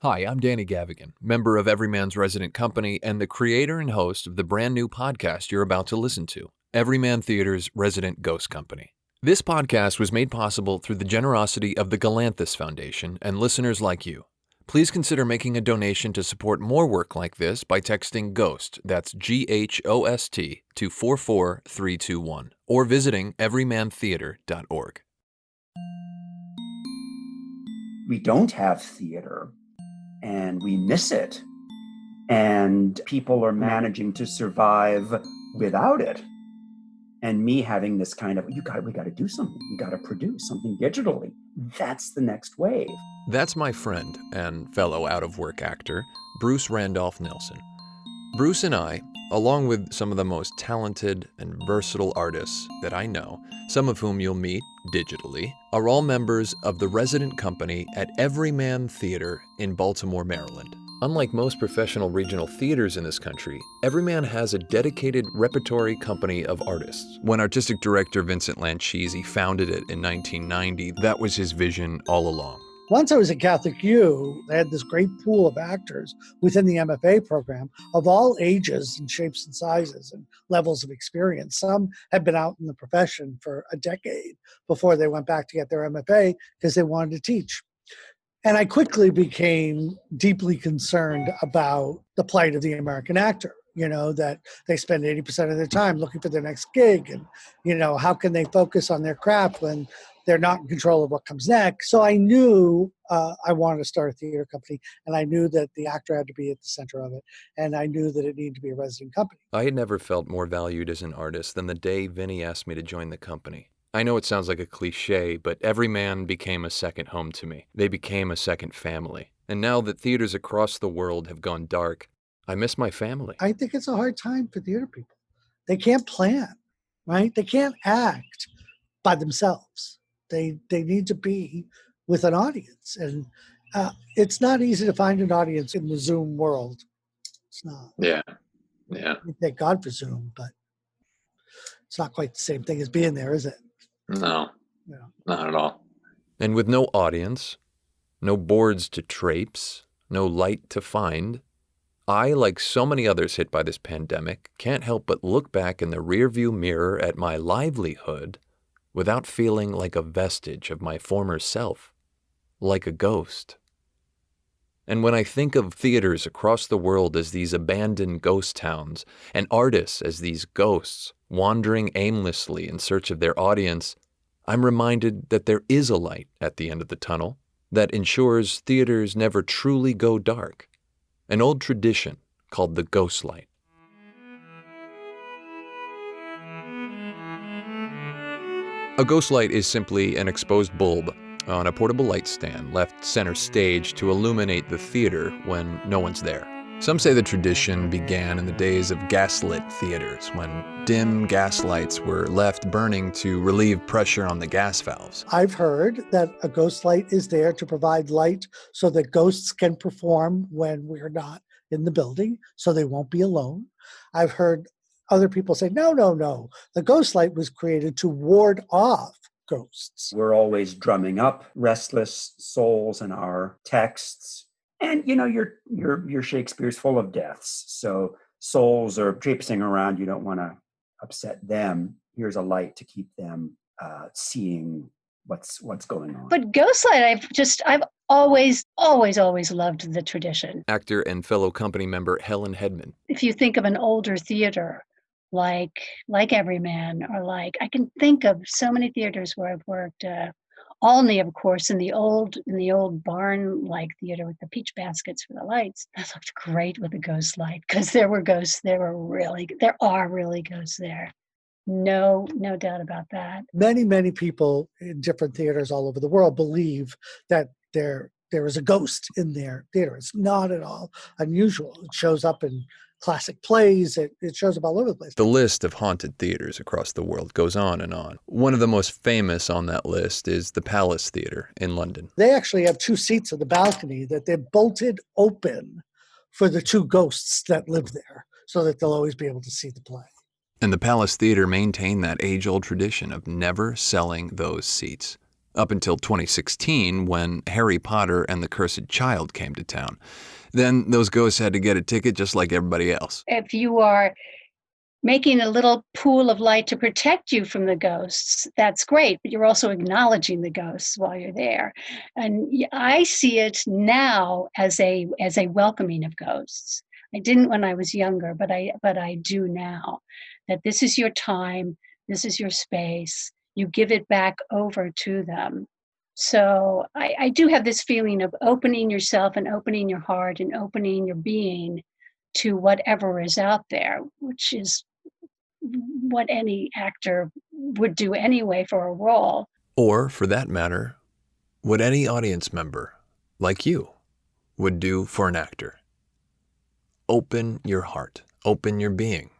Hi, I'm Danny Gavigan, member of Everyman's resident company and the creator and host of the brand new podcast you're about to listen to, Everyman Theater's resident ghost company. This podcast was made possible through the generosity of the Galanthus Foundation and listeners like you. Please consider making a donation to support more work like this by texting GHOST, that's GHOST, to 44321, or visiting everymantheater.org. We don't have theater and we miss it. And people are managing to survive without it. And me having this kind of, we got to do something. We got to produce something digitally. That's the next wave. That's my friend and fellow out-of-work actor, Bruce Randolph Nelson. Bruce and I, along with some of the most talented and versatile artists that I know, some of whom you'll meet digitally, are all members of the resident company at Everyman Theater in Baltimore, Maryland. Unlike most professional regional theaters in this country, Everyman has a dedicated repertory company of artists. When artistic director Vincent Lancisi founded it in 1990, that was his vision all along. Once I was at Catholic U, they had this great pool of actors within the MFA program of all ages and shapes and sizes and levels of experience. Some had been out in the profession for a decade before they went back to get their MFA because they wanted to teach. And I quickly became deeply concerned about the plight of the American actor, that they spend 80% of their time looking for their next gig. And, how can they focus on their craft when they're not in control of what comes next? So I knew I wanted to start a theater company, and I knew that the actor had to be at the center of it, and I knew that it needed to be a resident company. I had never felt more valued as an artist than the day Vinny asked me to join the company. I know it sounds like a cliche, but Everyman became a second home to me. They became a second family. And now that theaters across the world have gone dark, I miss my family. I think it's a hard time for theater people. They can't plan, right? They can't act by themselves. They need to be with an audience. And it's not easy to find an audience in the Zoom world. It's not. Yeah. Thank God for Zoom, but it's not quite the same thing as being there, is it? No, not at all. And with no audience, no boards to traipse, no light to find, I, like so many others hit by this pandemic, can't help but look back in the rearview mirror at my livelihood without feeling like a vestige of my former self, like a ghost. And when I think of theaters across the world as these abandoned ghost towns, and artists as these ghosts wandering aimlessly in search of their audience, I'm reminded that there is a light at the end of the tunnel that ensures theaters never truly go dark, an old tradition called the ghost light. A ghost light is simply an exposed bulb on a portable light stand left center stage to illuminate the theater when no one's there. Some say the tradition began in the days of gaslit theaters, when dim gas lights were left burning to relieve pressure on the gas valves. I've heard that a ghost light is there to provide light so that ghosts can perform when we're not in the building, so they won't be alone. I've heard other people say, no. The ghost light was created to ward off ghosts. We're always drumming up restless souls in our texts. And, your Shakespeare's full of deaths. So souls are traipsing around. You don't want to upset them. Here's a light to keep them seeing what's going on. But Ghostlight, I've always loved the tradition. Actor and fellow company member Helen Hedman. If you think of an older theater, like Everyman, or I can think of so many theaters where I've worked. Olney, of course, in the old barn-like theater with the peach baskets for the lights. That looked great with the ghost light because there were ghosts. There are really ghosts there. No doubt about that. Many people in different theaters all over the world believe that there is a ghost in their theater. It's not at all unusual. It shows up in classic plays. It shows up all over the place. The list of haunted theaters across the world goes on and on. One of the most famous on that list is the Palace Theatre in London. They actually have 2 seats in the balcony that they're bolted open for the 2 ghosts that live there so that they'll always be able to see the play. And the Palace Theatre maintained that age-old tradition of never selling those seats. up until 2016 when Harry Potter and the Cursed Child came to town. Then those ghosts had to get a ticket just like everybody else. If you are making a little pool of light to protect you from the ghosts, that's great, but you're also acknowledging the ghosts while you're there. And I see it now as a welcoming of ghosts. I didn't when I was younger, but I do now. That this is your time, this is your space. You give it back over to them. So I do have this feeling of opening yourself and opening your heart and opening your being to whatever is out there, which is what any actor would do anyway for a role. Or, for that matter, what any audience member, like you, would do for an actor. Open your heart, open your being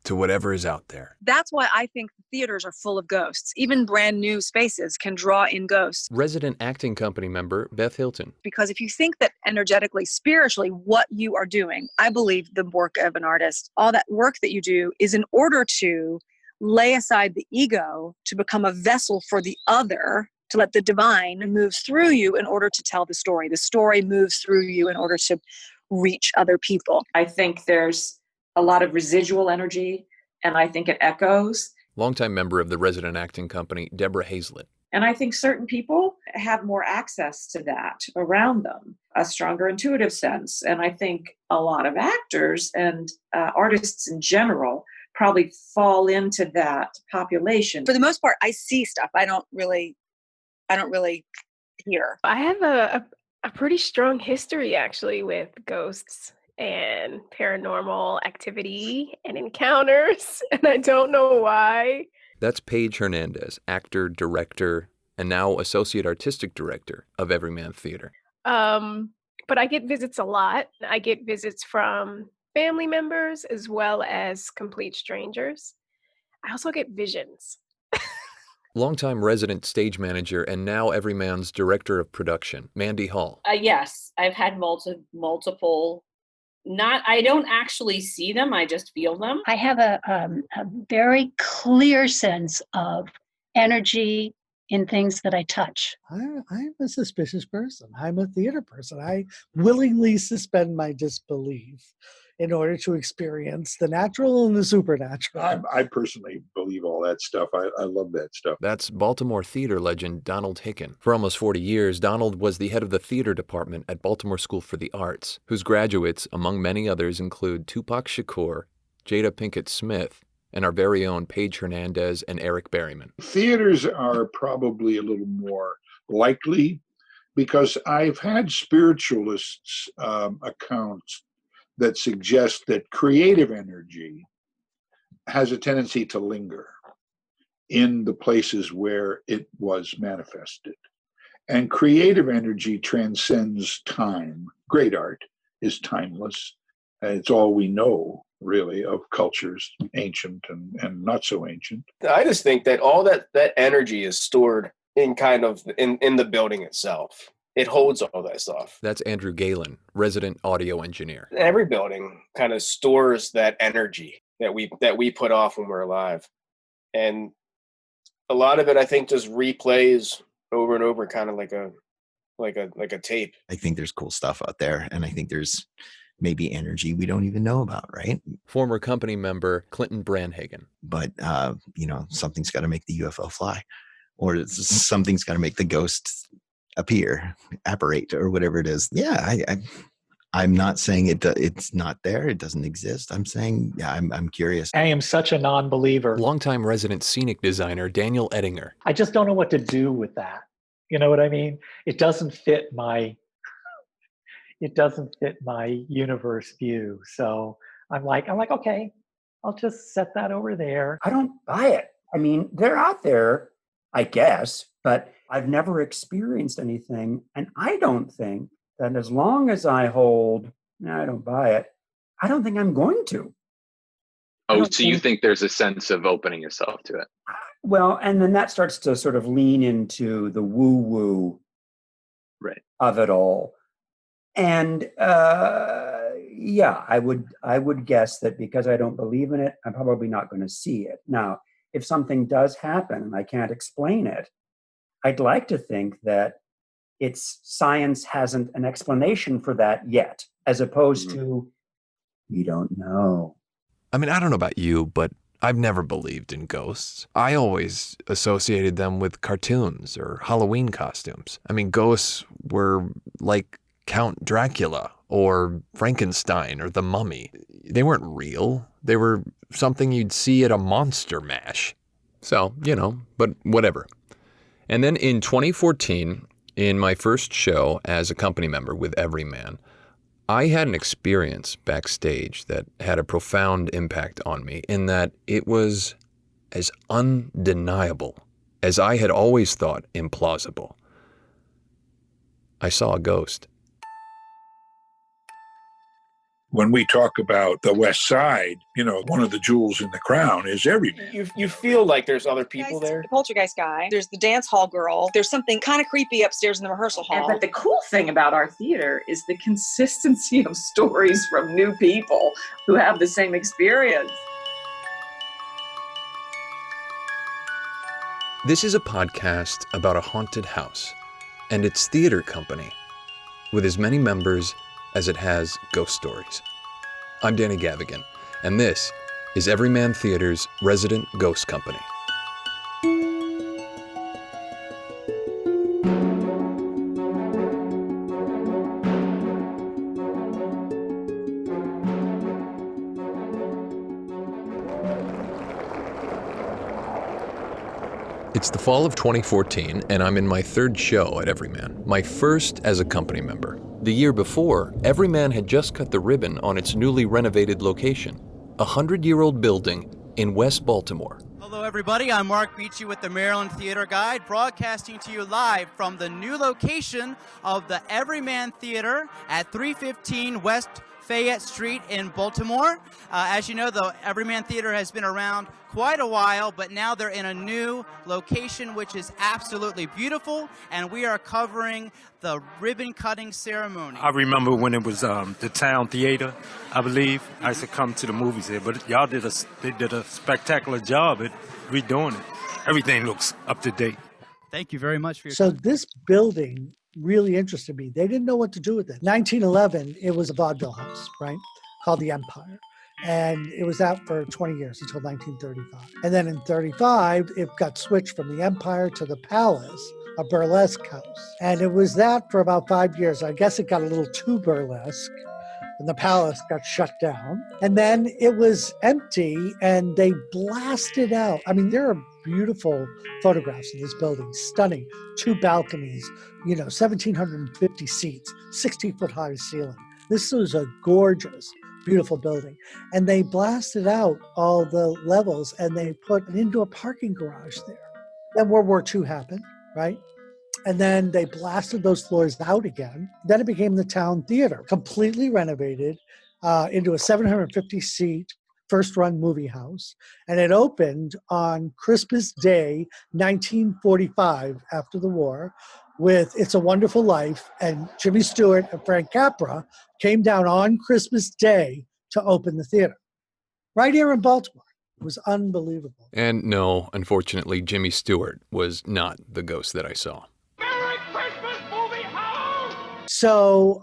to whatever is out there. That's why I think theaters are full of ghosts. Even brand new spaces can draw in ghosts. Resident acting company member Beth Hilton. Because if you think that energetically, spiritually, what you are doing, I believe the work of an artist, all that work that you do is in order to lay aside the ego to become a vessel for the other, to let the divine move through you in order to tell the story. The story moves through you in order to reach other people. I think there's a lot of residual energy, and I think it echoes. Longtime member of the resident acting company, Deborah Hazlett. And I think certain people have more access to that around them, a stronger intuitive sense. And I think a lot of actors and artists in general probably fall into that population. For the most part, I see stuff. I don't really hear. I have a pretty strong history actually with ghosts and paranormal activity and encounters, and I don't know why. That's Paige Hernandez, actor, director, and now associate artistic director of Everyman Theater. But I get visits a lot. I get visits from family members as well as complete strangers. I also get visions. Longtime resident stage manager and now Everyman's director of production, Mandy Hall. Yes, I've had multiple. I don't actually see them, I just feel them. I have a very clear sense of energy in things that I touch. I'm a suspicious person. I'm a theater person. I willingly suspend my disbelief in order to experience the natural and the supernatural. I personally believe all that stuff. I love that stuff. That's Baltimore theater legend Donald Hicken. For almost 40 years, Donald was the head of the theater department at Baltimore School for the Arts, whose graduates, among many others, include Tupac Shakur, Jada Pinkett Smith, and our very own Paige Hernandez and Eric Berryman. Theaters are probably a little more likely because I've had spiritualists' accounts that suggest that creative energy has a tendency to linger in the places where it was manifested. And creative energy transcends time. Great art is timeless. It's all we know, really, of cultures, ancient and not so ancient. I just think that all that energy is stored in in the building itself. It holds all that stuff. That's Andrew Galen, resident audio engineer. Every building kind of stores that energy that we put off when we're alive. And a lot of it, I think, just replays over and over, kind of like a tape. I think there's cool stuff out there, and I think there's maybe energy we don't even know about, right? Former company member Clinton Branhagen. But, something's got to make the UFO fly, or something's got to make the ghost apparate, or whatever it is. Yeah, I'm not saying it's not there. It doesn't exist. I'm saying, yeah, I'm curious. I am such a non-believer. Longtime resident scenic designer Daniel Ettinger. I just don't know what to do with that. You know what I mean? It doesn't fit my universe view. So I'm like, okay, I'll just set that over there. I don't buy it. I mean, they're out there, I guess, but I've never experienced anything. And I don't think that as long as I don't buy it, I don't think I'm going to. Oh, so you think there's a sense of opening yourself to it? Well, and then that starts to sort of lean into the woo-woo of it all. And I would guess that because I don't believe in it, I'm probably not going to see it. Now, if something does happen and I can't explain it, I'd like to think that science hasn't an explanation for that yet, as opposed to, we don't know. I mean, I don't know about you, but I've never believed in ghosts. I always associated them with cartoons or Halloween costumes. I mean, ghosts were like Count Dracula or Frankenstein or the Mummy. They weren't real. They were something you'd see at a monster mash. So, but whatever. And then in 2014, in my first show as a company member with Everyman, I had an experience backstage that had a profound impact on me in that it was as undeniable as I had always thought implausible. I saw a ghost. When we talk about the West Side, one of the jewels in the crown is Everyman. You feel like there's other people there. The poltergeist guy. There's the dance hall girl. There's something kind of creepy upstairs in the rehearsal hall. But the cool thing about our theater is the consistency of stories from new people who have the same experience. This is a podcast about a haunted house and its theater company with as many members as it has ghost stories. I'm Danny Gavigan, and this is Everyman Theater's resident ghost company. It's the fall of 2014, and I'm in my third show at Everyman, my first as a company member. The year before, Everyman had just cut the ribbon on its newly renovated location, a 100-year-old building in West Baltimore. Hello, everybody. I'm Mark Beachy with the Maryland Theater Guide, broadcasting to you live from the new location of the Everyman Theater at 315 West Fayette Street in Baltimore. As you know, the Everyman Theater has been around quite a while, but now they're in a new location, which is absolutely beautiful, and we are covering the ribbon cutting ceremony. I remember when it was the Town Theater, I believe. I used to come to the movies there, but y'all did a spectacular job at redoing it. Everything looks up to date. Thank you very much for your So time. this building really interested me. They didn't know what to do with it. 1911, it was a vaudeville house, right, called the Empire. And it was out for 20 years until 1935. And then in 35, it got switched from the Empire to the Palace, a burlesque house. And it was that for about 5 years. I guess it got a little too burlesque, and the Palace got shut down. And then it was empty, and they blasted out. I mean, there are beautiful photographs of this building, stunning. 2 balconies, 1,750 seats, 60-foot high ceiling. This was a gorgeous, beautiful building. And they blasted out all the levels, and they put an indoor parking garage there. Then World War II happened, right? And then they blasted those floors out again. Then it became the Town Theater, completely renovated into a 750-seat first-run movie house. And it opened on Christmas Day, 1945, after the war, with It's a Wonderful Life. And Jimmy Stewart and Frank Capra came down on Christmas Day to open the theater, right here in Baltimore. It was unbelievable. And no, unfortunately, Jimmy Stewart was not the ghost that I saw. So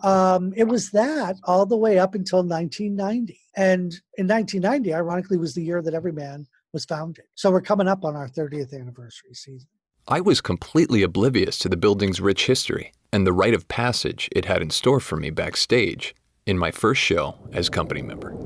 it was that all the way up until 1990. And in 1990, ironically, was the year that Everyman was founded. So we're coming up on our 30th anniversary season. I was completely oblivious to the building's rich history and the rite of passage it had in store for me backstage in my first show as company member.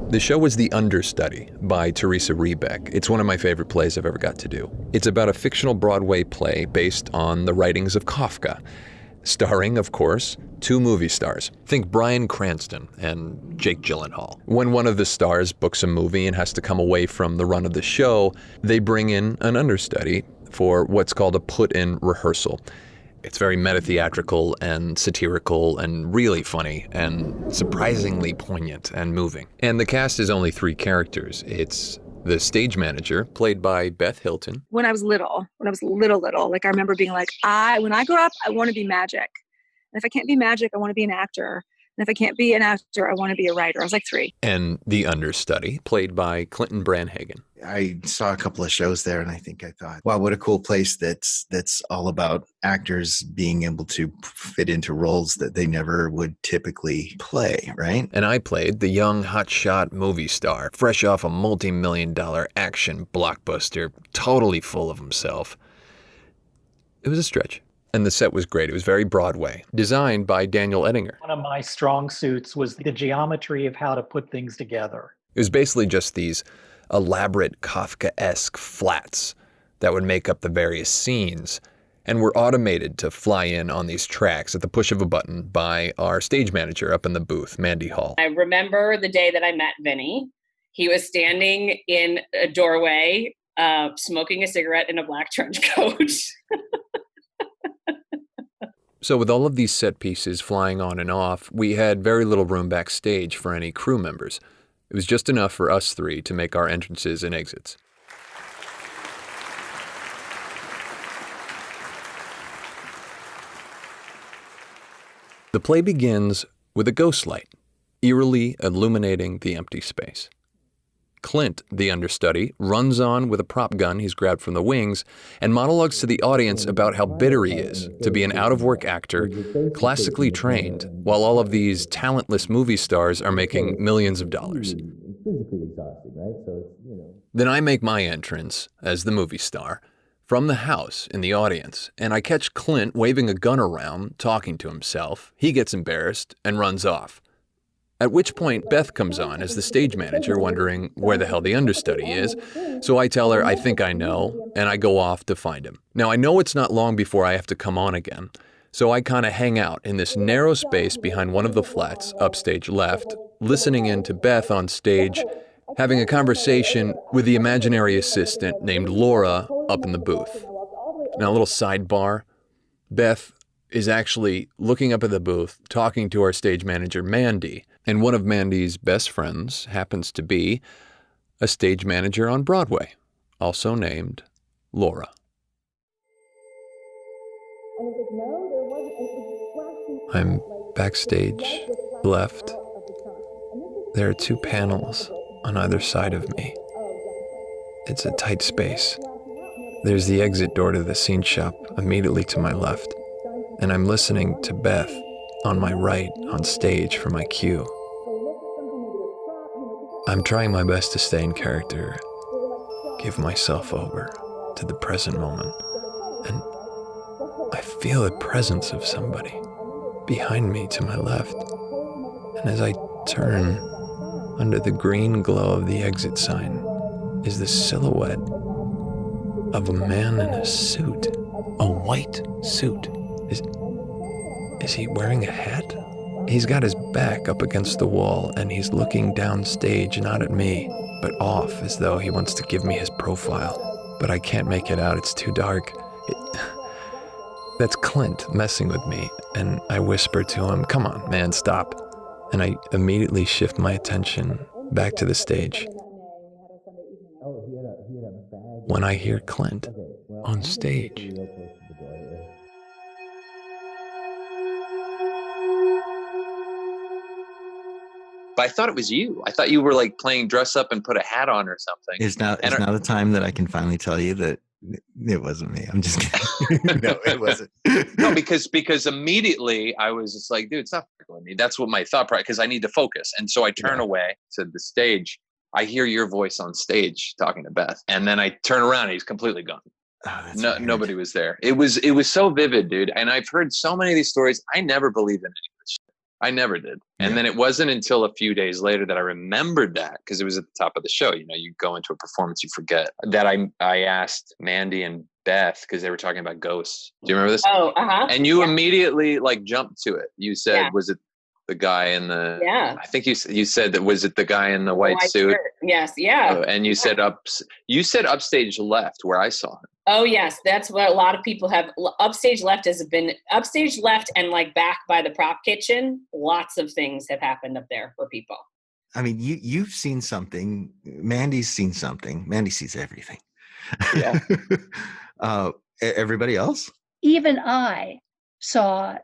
The show was The Understudy by Teresa Rebeck. It's one of my favorite plays I've ever got to do. It's about a fictional Broadway play based on the writings of Kafka, starring, of course, 2 movie stars. Think Bryan Cranston and Jake Gyllenhaal. When one of the stars books a movie and has to come away from the run of the show, they bring in an understudy for what's called a put-in rehearsal. It's very meta-theatrical and satirical and really funny and surprisingly poignant and moving. And the cast is only 3 characters. It's the stage manager, played by Beth Hilton. When I was little, like I remember being like, when I grow up, I want to be magic. And if I can't be magic, I want to be an actor. And if I can't be an actor, I want to be a writer. I was like 3. And the understudy, played by Clinton Branhagen. I saw a couple of shows there, and I thought, wow, what a cool place that's all about actors being able to fit into roles that they never would typically play, right? And I played the young hotshot movie star, fresh off a multi-million-dollar action blockbuster, totally full of himself. It was a stretch. And the set was great. It was very Broadway, designed by Daniel Ettinger. One of my strong suits was the geometry of how to put things together. It was basically just these elaborate Kafka-esque flats that would make up the various scenes and were automated to fly in on these tracks at the push of a button by our stage manager up in the booth, Mandy Hall. I remember the day that I met Vinny. He was standing in a doorway, smoking a cigarette in a black trench coat. So with all of these set pieces flying on and off, we had very little room backstage for any crew members. It was just enough for us 3 to make our entrances and exits. The play begins with a ghost light, eerily illuminating the empty space. Clint, the understudy, runs on with a prop gun he's grabbed from the wings and monologues to the audience about how bitter he is to be an out-of-work actor, classically trained, while all of these talentless movie stars are making millions of dollars. Then I make my entrance as the movie star from the house in the audience, and I catch Clint waving a gun around, talking to himself. He gets embarrassed and runs off. At which point, Beth comes on as the stage manager, wondering where the hell the understudy is. So I tell her I think I know, and I go off to find him. Now, I know it's not long before I have to come on again, so I kind of hang out in this narrow space behind one of the flats, upstage left, listening in to Beth on stage, having a conversation with the imaginary assistant named Laura up in the booth. Now, a little sidebar. Beth is actually looking up at the booth, talking to our stage manager, Mandy. And one of Mandy's best friends happens to be a stage manager on Broadway, also named Laura. I'm backstage, left. There are 2 panels on either side of me. It's a tight space. There's the exit door to the scene shop immediately to my left, and I'm listening to Beth on my right on stage for my cue. I'm trying my best to stay in character, give myself over to the present moment, and I feel the presence of somebody behind me to my left. And as I turn, under the green glow of the exit sign is the silhouette of a man in a suit, a white suit. Is he wearing a hat? He's got his back up against the wall, and he's looking downstage, not at me, but off, as though he wants to give me his profile. But I can't make it out, it's too dark. That's Clint messing with me, and I whisper to him, "Come on, man, stop." And I immediately shift my attention back to the stage. When I hear Clint on stage. But I thought it was you. I thought you were like playing dress up and put a hat on or something. Is now the time that I can finally tell you that it wasn't me. I'm just kidding. No, it wasn't. No, because immediately I was just like, dude, it's not fucking with me. That's what my thought process, because I need to focus. And so I turn away to the stage. I hear your voice on stage talking to Beth. And then I turn around and he's completely gone. Oh, nobody was there. It was so vivid, dude. And I've heard so many of these stories. I never believed in any of this shit. I never did. And then it wasn't until a few days later that I remembered that, because it was at the top of the show. You know, you go into a performance, you forget that I asked Mandy and Beth, because they were talking about ghosts. Do you remember this? Oh, uh-huh. And you immediately like jumped to it. You said, was it the guy in the, I think you said that, was it the guy in the white suit? Shirt. Yes. Yeah. And you said upstage left, where I saw him. Oh yes, that's what a lot of people have. Upstage left has been upstage left, and like back by the prop kitchen. Lots of things have happened up there for people. I mean, you've seen something. Mandy's seen something. Mandy sees everything. Yeah. Everybody else? Even I saw,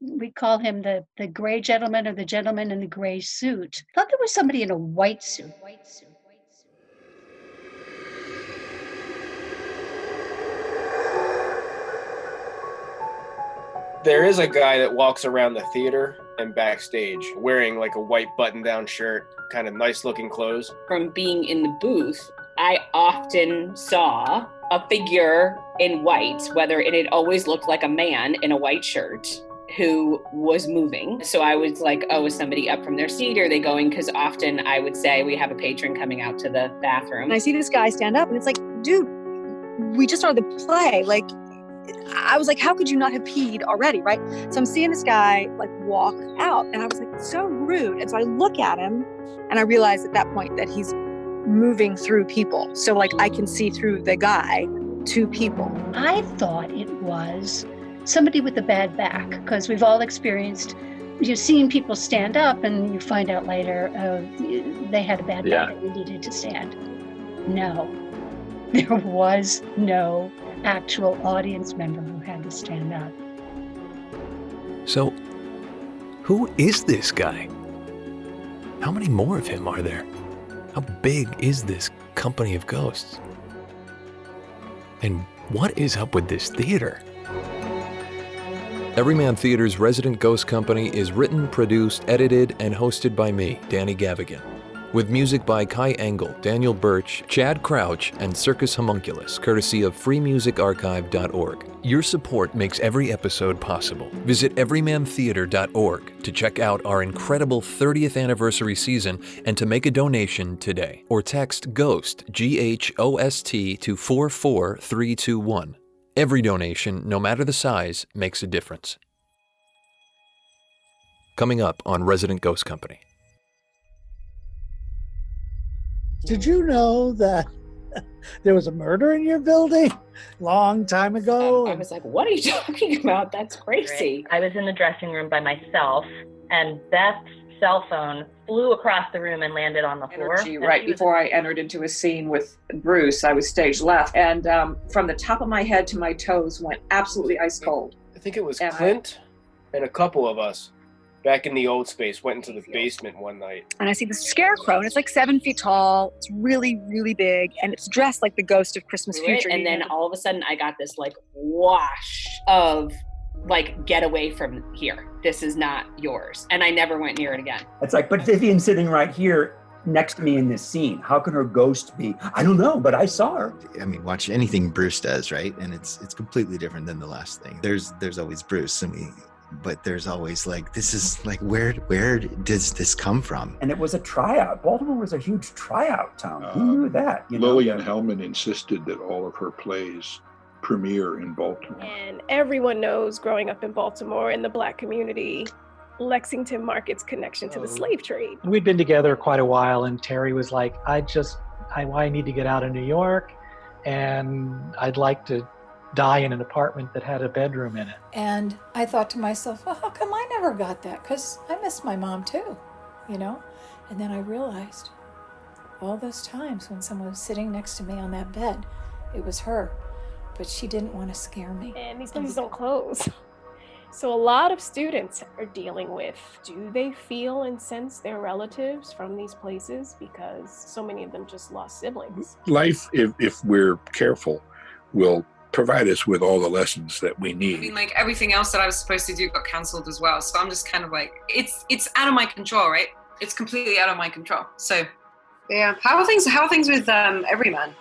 we call him the gray gentleman or the gentleman in the gray suit. I thought there was somebody in a white suit. There is a guy that walks around the theater and backstage wearing like a white button-down shirt, kind of nice-looking clothes. From being in the booth, I often saw a figure in white, whether it had always looked like a man in a white shirt who was moving. So I was like, oh, is somebody up from their seat? Are they going? Because often I would say we have a patron coming out to the bathroom. And I see this guy stand up and it's like, dude, we just started the play. Like, I was like, how could you not have peed already, right? So I'm seeing this guy like walk out and I was like, so rude. And so I look at him and I realize at that point that he's moving through people. So like I can see through the guy to people. I thought it was somebody with a bad back, because we've all experienced, you've seen people stand up and you find out later they had a bad back and they needed to stand. No, there was no actual audience member who had to stand up. So, who is this guy? How many more of him are there? How big is this company of ghosts? And what is up with this theater? Everyman Theater's resident ghost company is written, produced, edited, and hosted by me, Danny Gavigan, with music by Kai Engel, Daniel Birch, Chad Crouch, and Circus Homunculus, courtesy of freemusicarchive.org. Your support makes every episode possible. Visit everymantheater.org to check out our incredible 30th anniversary season and to make a donation today. Or text GHOST, G-H-O-S-T, to 44321. Every donation, no matter the size, makes a difference. Coming up on Resident Ghost Company. Did you know that there was a murder in your building long time ago? I was like, what are you talking about? That's crazy. I was in the dressing room by myself, and Beth's cell phone flew across the room and landed on the floor. Right before I entered into a scene with Bruce, I was stage left, and from the top of my head to my toes went absolutely ice cold. I think it was Clint and a couple of us back in the old space went into the basement one night. And I see this scarecrow, and it's like 7 feet tall. It's really, really big, and it's dressed like the ghost of Christmas Future. And then all of a sudden, I got this like wash of like, get away from here. This is not yours. And I never went near it again. It's like, but Vivian's sitting right here next to me in this scene. How can her ghost be? I don't know, but I saw her. I mean, watch anything Bruce does, right? And it's completely different than the last thing. There's always Bruce, but there's always like, this is like, where does this come from? And it was a tryout. Baltimore was a huge tryout town. Who knew that? Lillian Hellman insisted that all of her plays premiere in Baltimore. And everyone knows, growing up in Baltimore in the Black community, Lexington Market's connection to the slave trade. We'd been together quite a while, and Terry was like, I need to get out of New York, and I'd like to die in an apartment that had a bedroom in it. And I thought to myself, well, how come I never got that? Because I miss my mom too, And then I realized all those times when someone was sitting next to me on that bed, it was her, but she didn't want to scare me. And these places don't close. So a lot of students are dealing with, do they feel and sense their relatives from these places? Because so many of them just lost siblings. Life, if we're careful, will provide us with all the lessons that we need. I mean, like everything else that I was supposed to do got canceled as well. So I'm just kind of like, it's out of my control, right? It's completely out of my control. So yeah. How are things with Everyman?